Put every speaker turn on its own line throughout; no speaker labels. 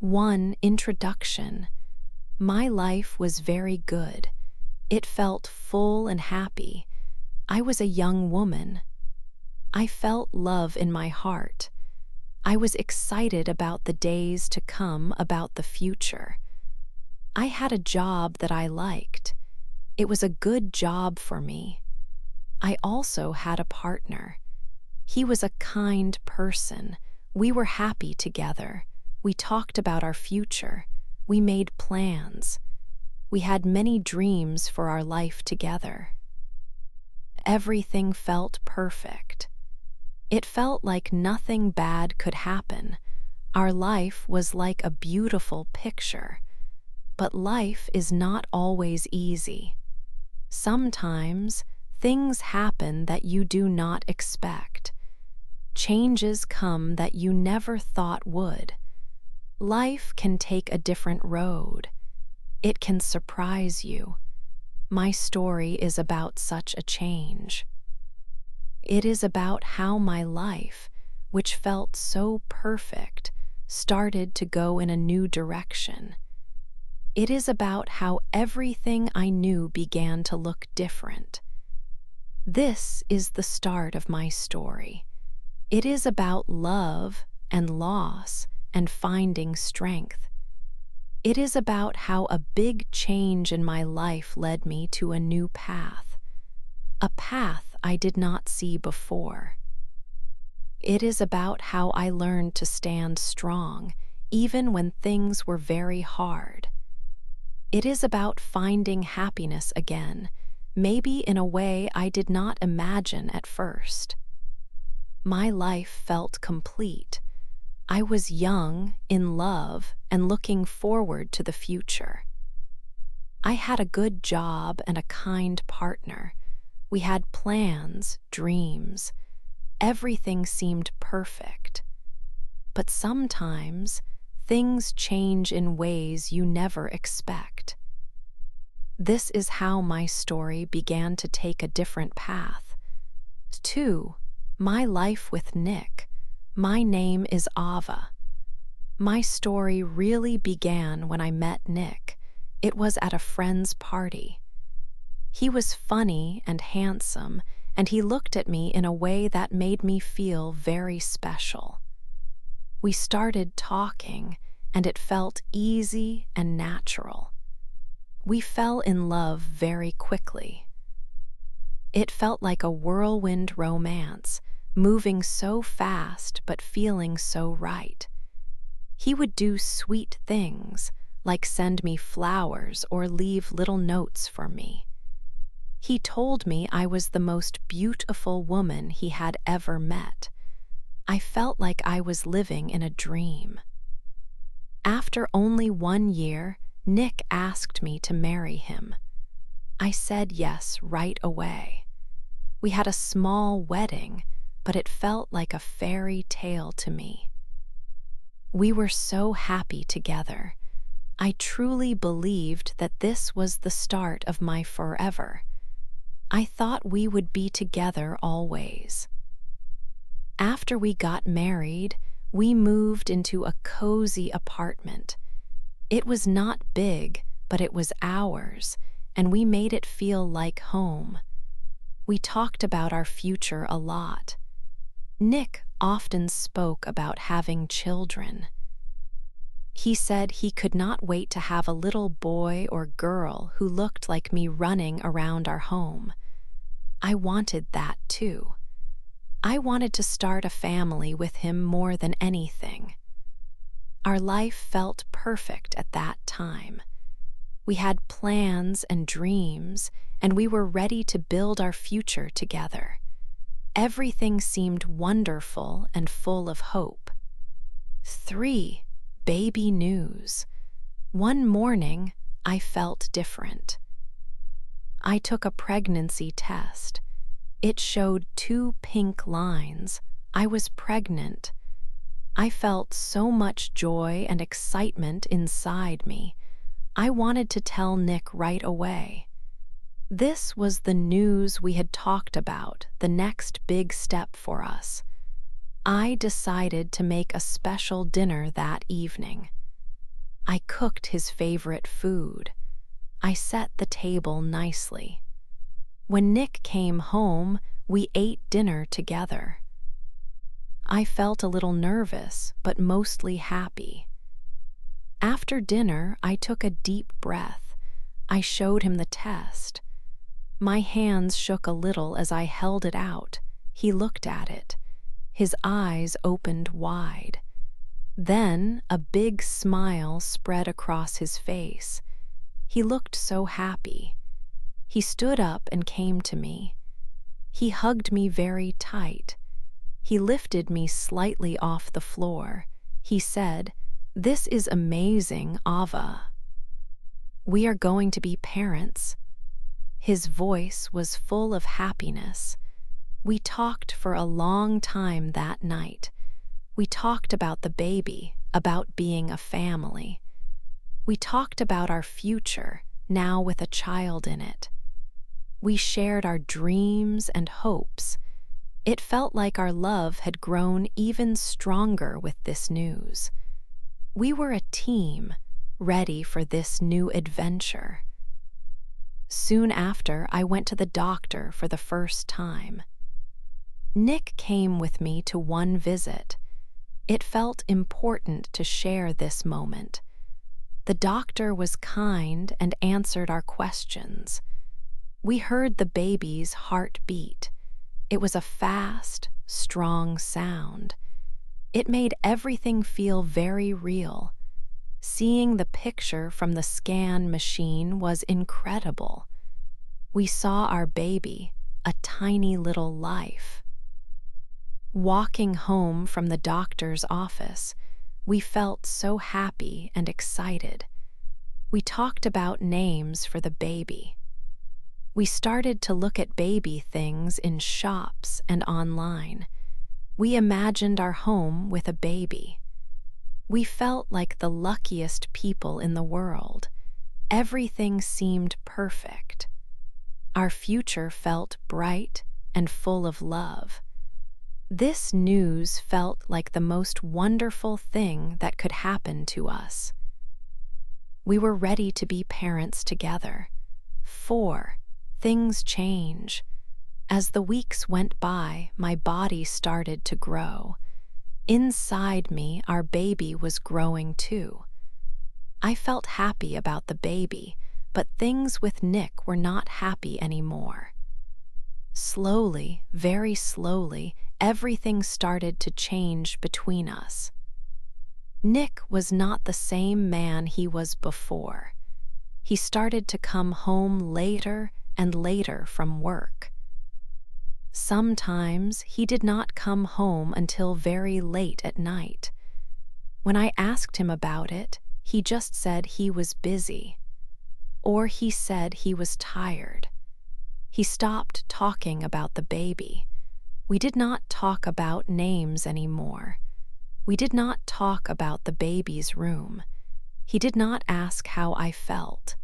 1. Introduction. My life was very good. It felt full and happy. I was a young woman. I felt love in my heart. I was excited about the days to come, about the future. I had a job that I liked. It was a good job for me. I also had a partner. He was a kind person. We were happy together. We talked about our future. We made plans. We had many dreams for our life together. Everything felt perfect. It felt like nothing bad could happen. Our life was like a beautiful picture. But life is not always easy. Sometimes things happen that you do not expect. Changes come that you never thought would. Life can take a different road. It can surprise you. My story is about such a change. It is about how my life, which felt so perfect, started to go in a new direction. It is about how everything I knew began to look different. This is the start of my story. It is about love and loss and finding strength. It is about how a big change in my life led me to a new path, a path I did not see before. It is about how I learned to stand strong, even when things were very hard. It is about finding happiness again, maybe in a way I did not imagine at first. My life felt complete. I was young, in love, and looking forward to the future. I had a good job and a kind partner. We had plans, dreams. Everything seemed perfect. But sometimes, things change in ways you never expect. This is how my story began to take a different path. 2. My life with Nick. My name is Ava. My story really began when I met Nick. It was at a friend's party. He was funny and handsome, and he looked at me in a way that made me feel very special. We started talking, and it felt easy and natural. We fell in love very quickly. It felt like a whirlwind romance, moving so fast but feeling so right. He would do sweet things, like send me flowers or leave little notes for me. He told me I was the most beautiful woman he had ever met. I felt like I was living in a dream. After only 1 year, Nick asked me to marry him. I said yes right away. We had a small wedding, but it felt like a fairy tale to me. We were so happy together. I truly believed that this was the start of my forever. I thought we would be together always. After we got married, we moved into a cozy apartment. It was not big, but it was ours, and we made it feel like home. We talked about our future a lot. Nick often spoke about having children. He said he could not wait to have a little boy or girl who looked like me running around our home. I wanted that too. I wanted to start a family with him more than anything. Our life felt perfect at that time. We had plans and dreams, and we were ready to build our future together. Everything seemed wonderful and full of hope. 3. Baby news. One morning, I felt different. I took a pregnancy test. It showed 2 pink lines. I was pregnant. I felt so much joy and excitement inside me. I wanted to tell Nick right away. This was the news we had talked about, the next big step for us. I decided to make a special dinner that evening. I cooked his favorite food. I set the table nicely. When Nick came home, we ate dinner together. I felt a little nervous, but mostly happy. After dinner, I took a deep breath. I showed him the test. My hands shook a little as I held it out. He looked at it. His eyes opened wide. Then a big smile spread across his face. He looked so happy. He stood up and came to me. He hugged me very tight. He lifted me slightly off the floor. He said, "This is amazing, Ava. We are going to be parents." His voice was full of happiness. We talked for a long time that night. We talked about the baby, about being a family. We talked about our future, now with a child in it. We shared our dreams and hopes. It felt like our love had grown even stronger with this news. We were a team, ready for this new adventure. Soon after, I went to the doctor for the first time. Nick came with me to one visit. It felt important to share this moment. The doctor was kind and answered our questions. We heard the baby's heart beat. It was a fast, strong sound. It made everything feel very real. Seeing the picture from the scan machine was incredible. We saw our baby, a tiny little life. Walking home from the doctor's office, we felt so happy and excited. We talked about names for the baby. We started to look at baby things in shops and online. We imagined our home with a baby. We felt like the luckiest people in the world. Everything seemed perfect. Our future felt bright and full of love. This news felt like the most wonderful thing that could happen to us. We were ready to be parents together. 4. Things change. As the weeks went by, my body started to grow. Inside me, our baby was growing too. I felt happy about the baby, but things with Nick were not happy anymore. Slowly, very slowly, everything started to change between us. Nick was not the same man he was before. He started to come home later and later from work. Sometimes he did not come home until very late at night. When I asked him about it, he just said he was busy. Or he said he was tired. He stopped talking about the baby. We did not talk about names anymore. We did not talk about the baby's room. He did not ask how I felt.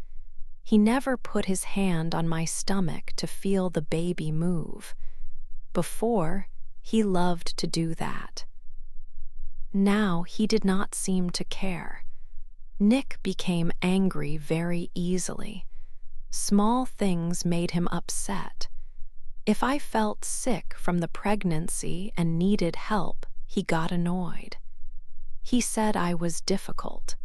He never put his hand on my stomach to feel the baby move. Before, he loved to do that. Now he did not seem to care. Nick became angry very easily. Small things made him upset. If I felt sick from the pregnancy and needed help, he got annoyed. He said I was difficult.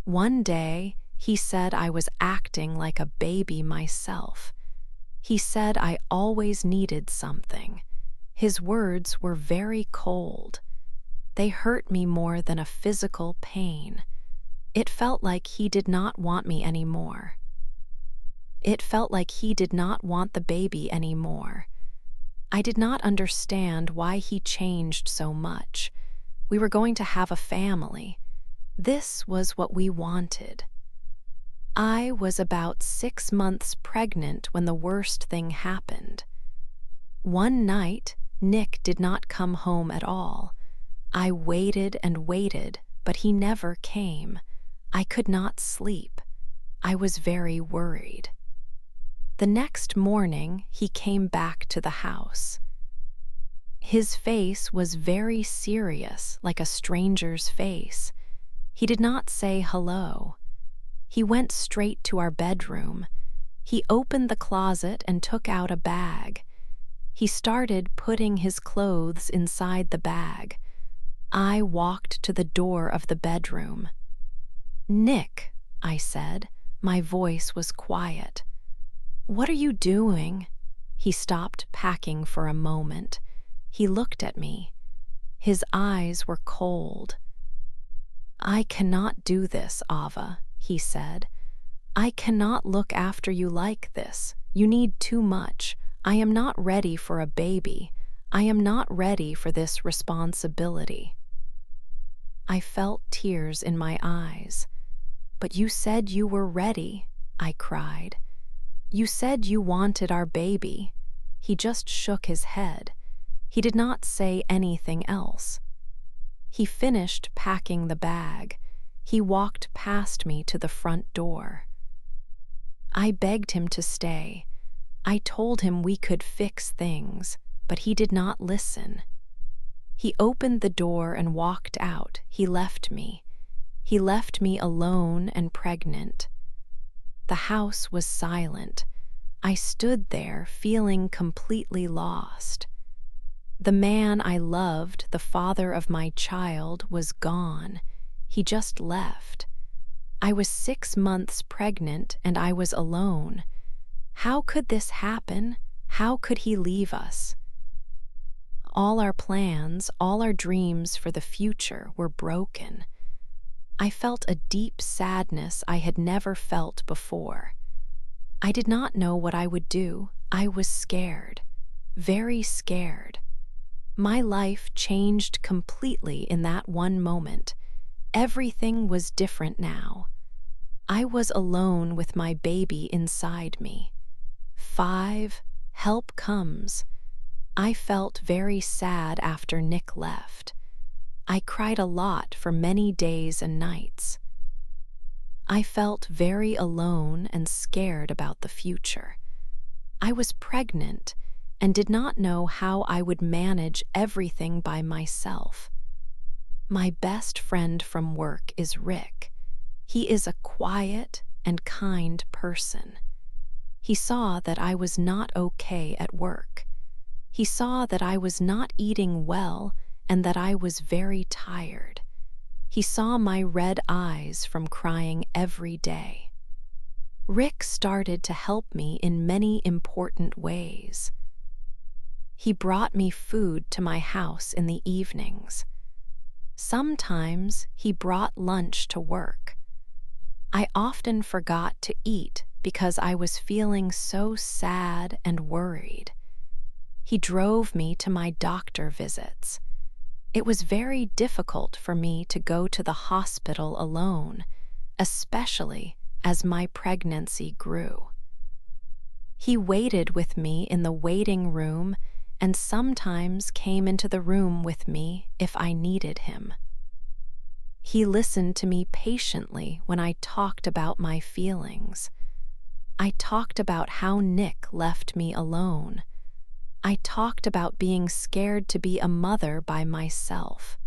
One day, he said I was acting like a baby myself. He said I always needed something. His words were very cold. They hurt me more than a physical pain. It felt like he did not want me anymore. It felt like he did not want the baby anymore. I did not understand why he changed so much. We were going to have a family. This was what we wanted. I was about 6 months pregnant when the worst thing happened. One night, Nick did not come home at all. I waited and waited, but he never came. I could not sleep. I was very worried. The next morning, he came back to the house. His face was very serious, like a stranger's face. He did not say hello. He went straight to our bedroom. He opened the closet and took out a bag. He started putting his clothes inside the bag. I walked to the door of the bedroom. "Nick," I said. My voice was quiet. "What are you doing?" He stopped packing for a moment. He looked at me. His eyes were cold. "I cannot do this, Ava," he said. "I cannot look after you like this. You need too much. I am not ready for a baby. I am not ready for this responsibility." I felt tears in my eyes. "But you said you were ready," I cried. "You said you wanted our baby." He just shook his head. He did not say anything else. He finished packing the bag. He walked past me to the front door. I begged him to stay. I told him we could fix things, but he did not listen. He opened the door and walked out. He left me. He left me alone and pregnant. The house was silent. I stood there feeling completely lost. The man I loved, the father of my child, was gone. He just left. I was 6 months pregnant and I was alone. How could this happen? How could he leave us? All our plans, all our dreams for the future were broken. I felt a deep sadness I had never felt before. I did not know what I would do. I was scared, very scared. My life changed completely in that one moment. Everything was different now. I was alone with my baby inside me. 5, help comes. I felt very sad after Nick left. I cried a lot for many days and nights. I felt very alone and scared about the future. I was pregnant and did not know how I would manage everything by myself. My best friend from work is Rick. He is a quiet and kind person. He saw that I was not okay at work. He saw that I was not eating well and that I was very tired. He saw my red eyes from crying every day. Rick started to help me in many important ways. He brought me food to my house in the evenings. Sometimes he brought lunch to work. I often forgot to eat because I was feeling so sad and worried. He drove me to my doctor visits. It was very difficult for me to go to the hospital alone, especially as my pregnancy grew. He waited with me in the waiting room and sometimes came into the room with me if I needed him. He listened to me patiently when I talked about my feelings. I talked about how Nick left me alone. I talked about being scared to be a mother by myself.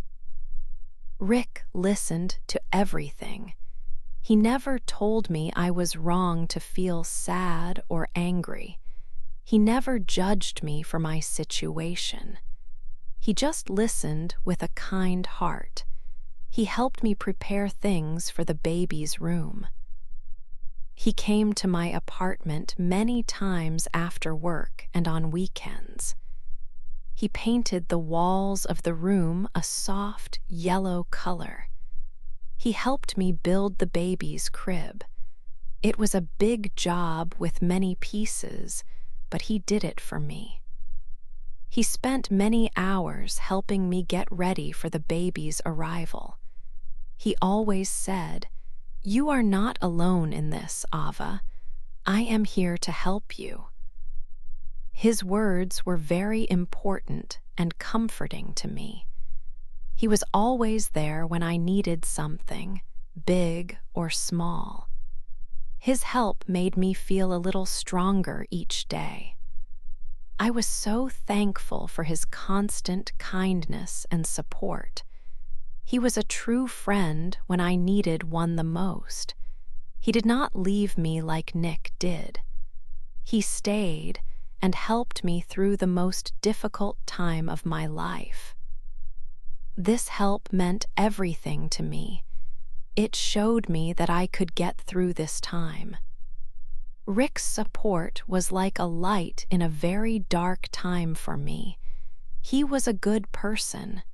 Rick listened to everything. He never told me I was wrong to feel sad or angry. He never judged me for my situation. He just listened with a kind heart. He helped me prepare things for the baby's room. He came to my apartment many times after work and on weekends. He painted the walls of the room a soft yellow color. He helped me build the baby's crib. It was a big job with many pieces, but he did it for me. He spent many hours helping me get ready for the baby's arrival. He always said, "You are not alone in this, Ava. I am here to help you." His words were very important and comforting to me. He was always there when I needed something, big or small. His help made me feel a little stronger each day. I was so thankful for his constant kindness and support. He was a true friend when I needed one the most. He did not leave me like Nick did. He stayed and helped me through the most difficult time of my life. This help meant everything to me. It showed me that I could get through this time. Rick's support was like a light in a very dark time for me. He was a good person.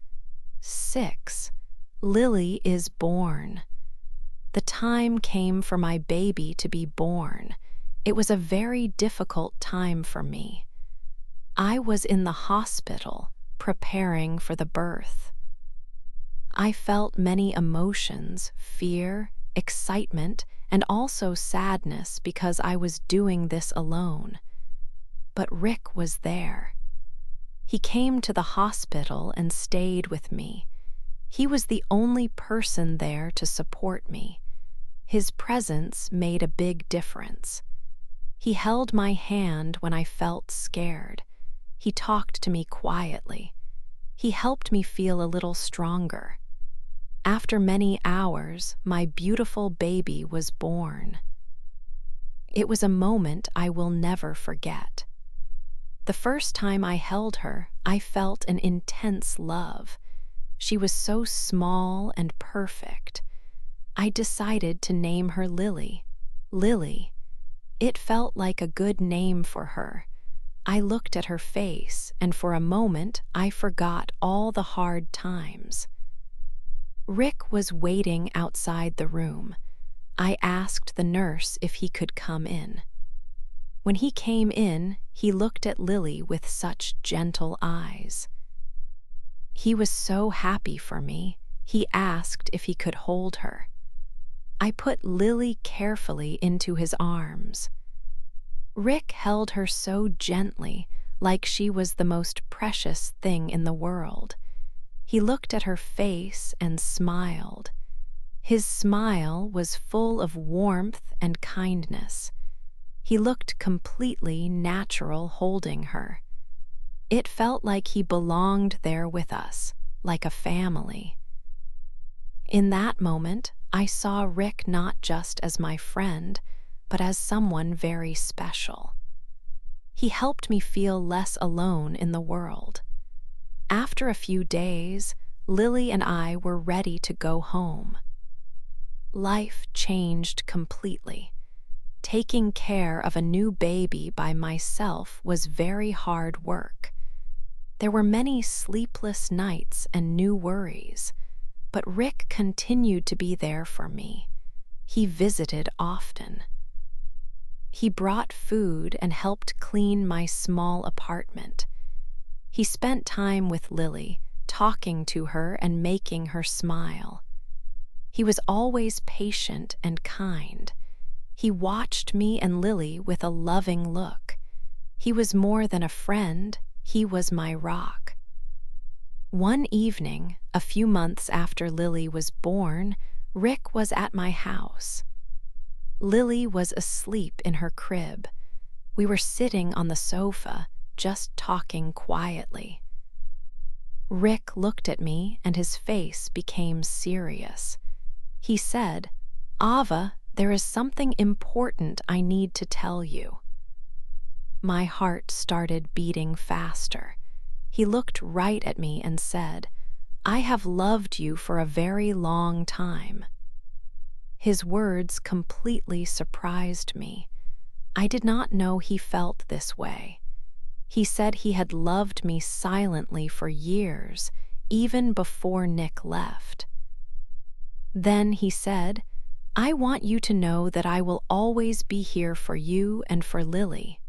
6. Lily is born. The time came for my baby to be born. It was a very difficult time for me. I was in the hospital, preparing for the birth. I felt many emotions, fear, excitement, and also sadness because I was doing this alone. But Rick was there. He came to the hospital and stayed with me. He was the only person there to support me. His presence made a big difference. He held my hand when I felt scared. He talked to me quietly. He helped me feel a little stronger. After many hours, my beautiful baby was born. It was a moment I will never forget. The first time I held her, I felt an intense love. She was so small and perfect. I decided to name her Lily. Lily. It felt like a good name for her. I looked at her face, and for a moment I forgot all the hard times. Rick was waiting outside the room. I asked the nurse if he could come in. When he came in, he looked at Lily with such gentle eyes. He was so happy for me. He asked if he could hold her. I put Lily carefully into his arms. Rick held her so gently, like she was the most precious thing in the world. He looked at her face and smiled. His smile was full of warmth and kindness. He looked completely natural holding her. It felt like he belonged there with us, like a family. In that moment, I saw Rick not just as my friend, but as someone very special. He helped me feel less alone in the world. After a few days, Lily and I were ready to go home. Life changed completely. Taking care of a new baby by myself was very hard work. There were many sleepless nights and new worries, but Rick continued to be there for me. He visited often. He brought food and helped clean my small apartment. He spent time with Lily, talking to her and making her smile. He was always patient and kind. He watched me and Lily with a loving look. He was more than a friend, he was my rock. One evening, a few months after Lily was born, Rick was at my house. Lily was asleep in her crib. We were sitting on the sofa, just talking quietly. Rick looked at me and his face became serious. He said, "Ava, there is something important I need to tell you." My heart started beating faster. He looked right at me and said, "I have loved you for a very long time." His words completely surprised me. I did not know he felt this way. He said he had loved me silently for years, even before Nick left. Then he said, "I want you to know that I will always be here for you and for Lily.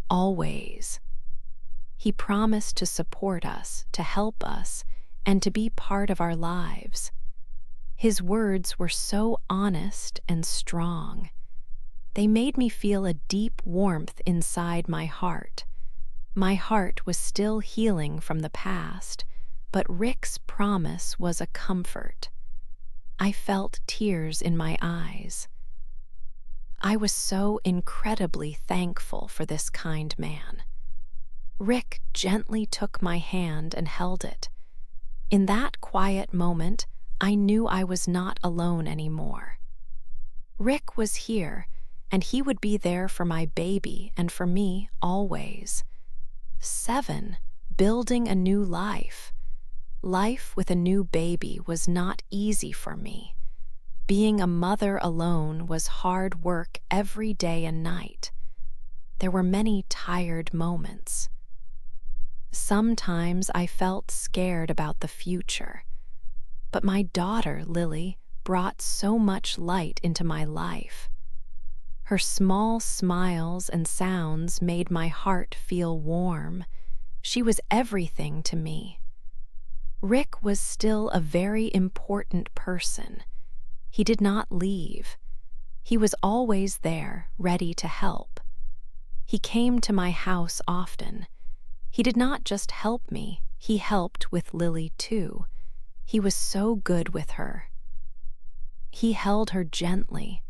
Always." He promised to support us, to help us, and to be part of our lives. His words were so honest and strong. They made me feel a deep warmth inside my heart. My heart was still healing from the past, but Rick's promise was a comfort. I felt tears in my eyes. I was so incredibly thankful for this kind man. Rick gently took my hand and held it. In that quiet moment, I knew I was not alone anymore. Rick was here, and he would be there for my baby and for me always. 7. Building a new life. Life with a new baby was not easy for me. Being a mother alone was hard work every day and night. There were many tired moments. Sometimes I felt scared about the future. But my daughter, Lily, brought so much light into my life. Her small smiles and sounds made my heart feel warm. She was everything to me. Rick was still a very important person. He did not leave. He was always there, ready to help. He came to my house often. He did not just help me, he helped with Lily too. He was so good with her. He held her gently.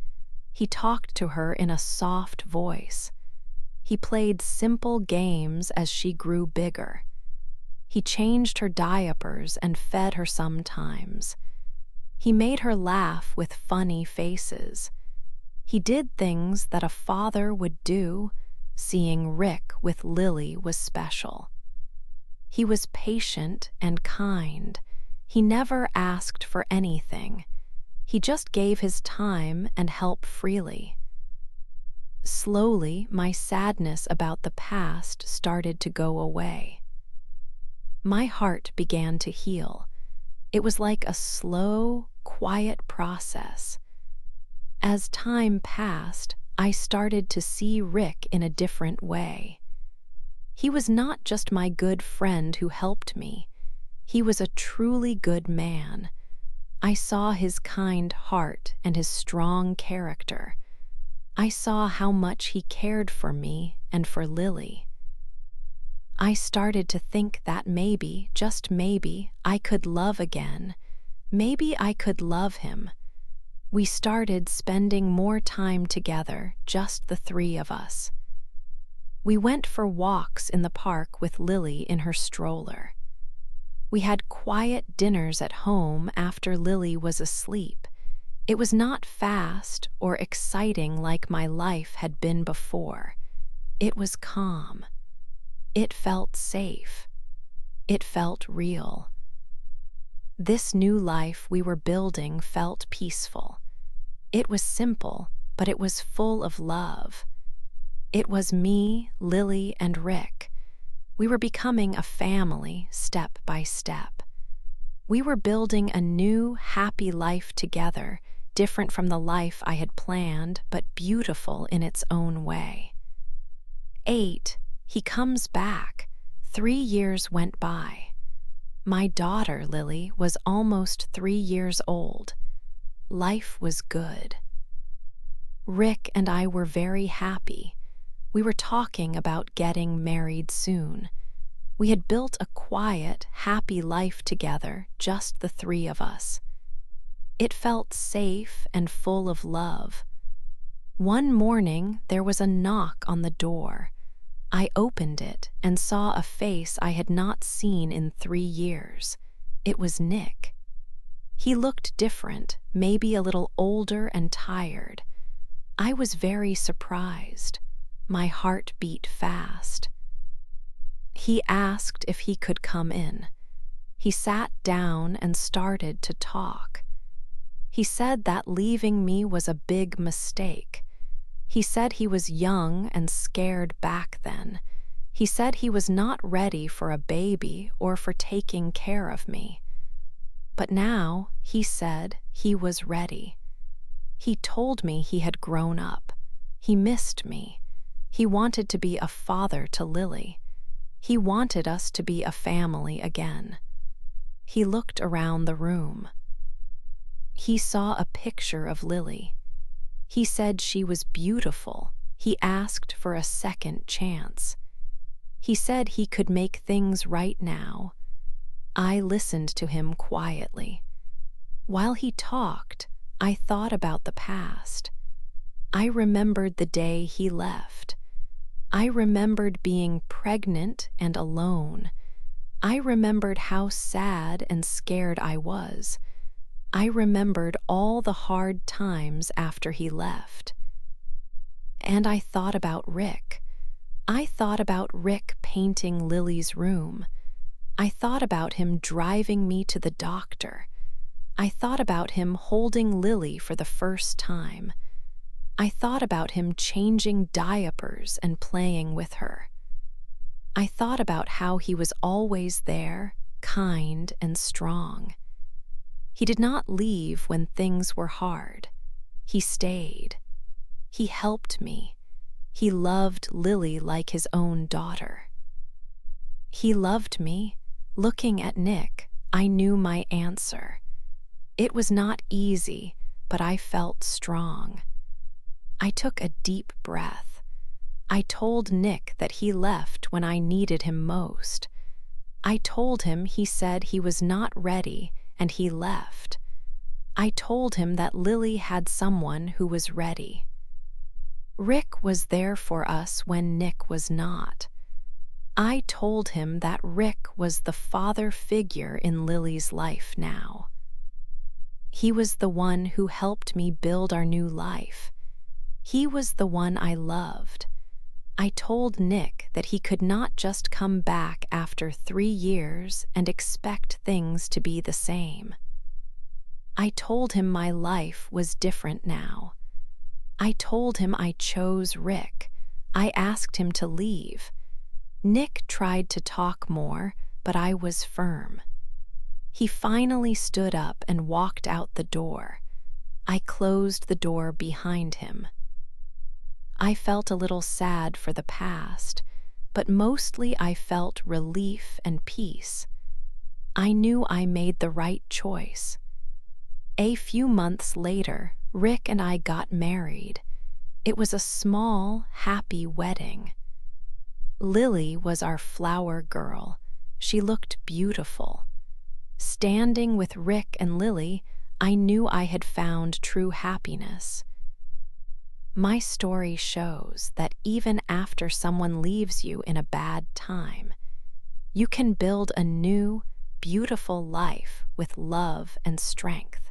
He talked to her in a soft voice. He played simple games as she grew bigger. He changed her diapers and fed her sometimes. He made her laugh with funny faces. He did things that a father would do. Seeing Rick with Lily was special. He was patient and kind. He never asked for anything. He just gave his time and help freely. Slowly, my sadness about the past started to go away. My heart began to heal. It was like a slow, quiet process. As time passed, I started to see Rick in a different way. He was not just my good friend who helped me. He was a truly good man. I saw his kind heart and his strong character. I saw how much he cared for me and for Lily. I started to think that maybe, just maybe, I could love again. Maybe I could love him. We started spending more time together, just the three of us. We went for walks in the park with Lily in her stroller. We had quiet dinners at home after Lily was asleep. It was not fast or exciting like my life had been before. It was calm. It felt safe. It felt real. This new life we were building felt peaceful. It was simple, but it was full of love. It was me, Lily, and Rick. We were becoming a family step by step. We were building a new, happy life together, different from the life I had planned, but beautiful in its own way. 8. He comes back. 3 years went by. My daughter, Lily, was almost 3 years old. Life was good. Rick and I were very happy. We were talking about getting married soon. We had built a quiet, happy life together, just the three of us. It felt safe and full of love. One morning, there was a knock on the door. I opened it and saw a face I had not seen in 3 years. It was Nick. He looked different, maybe a little older and tired. I was very surprised. My heart beat fast. He asked if he could come in. He sat down and started to talk. He said that leaving me was a big mistake. He said he was young and scared back then. He said he was not ready for a baby or for taking care of me. But now, he said, he was ready. He told me he had grown up. He missed me. He wanted to be a father to Lily. He wanted us to be a family again. He looked around the room. He saw a picture of Lily. He said she was beautiful. He asked for a second chance. He said he could make things right now. I listened to him quietly. While he talked, I thought about the past. I remembered the day he left. I remembered being pregnant and alone. I remembered how sad and scared I was. I remembered all the hard times after he left. And I thought about Rick. I thought about Rick painting Lily's room. I thought about him driving me to the doctor. I thought about him holding Lily for the first time. I thought about him changing diapers and playing with her. I thought about how he was always there, kind and strong. He did not leave when things were hard. He stayed. He helped me. He loved Lily like his own daughter. He loved me. Looking at Nick, I knew my answer. It was not easy, but I felt strong. I took a deep breath. I told Nick that he left when I needed him most. I told him he said he was not ready and he left. I told him that Lily had someone who was ready. Rick was there for us when Nick was not. I told him that Rick was the father figure in Lily's life now. He was the one who helped me build our new life. He was the one I loved. I told Nick that he could not just come back after 3 years and expect things to be the same. I told him my life was different now. I told him I chose Rick. I asked him to leave. Nick tried to talk more, but I was firm. He finally stood up and walked out the door. I closed the door behind him. I felt a little sad for the past, but mostly I felt relief and peace. I knew I made the right choice. A few months later, Rick and I got married. It was a small, happy wedding. Lily was our flower girl. She looked beautiful. Standing with Rick and Lily, I knew I had found true happiness. My story shows that even after someone leaves you in a bad time, you can build a new, beautiful life with love and strength.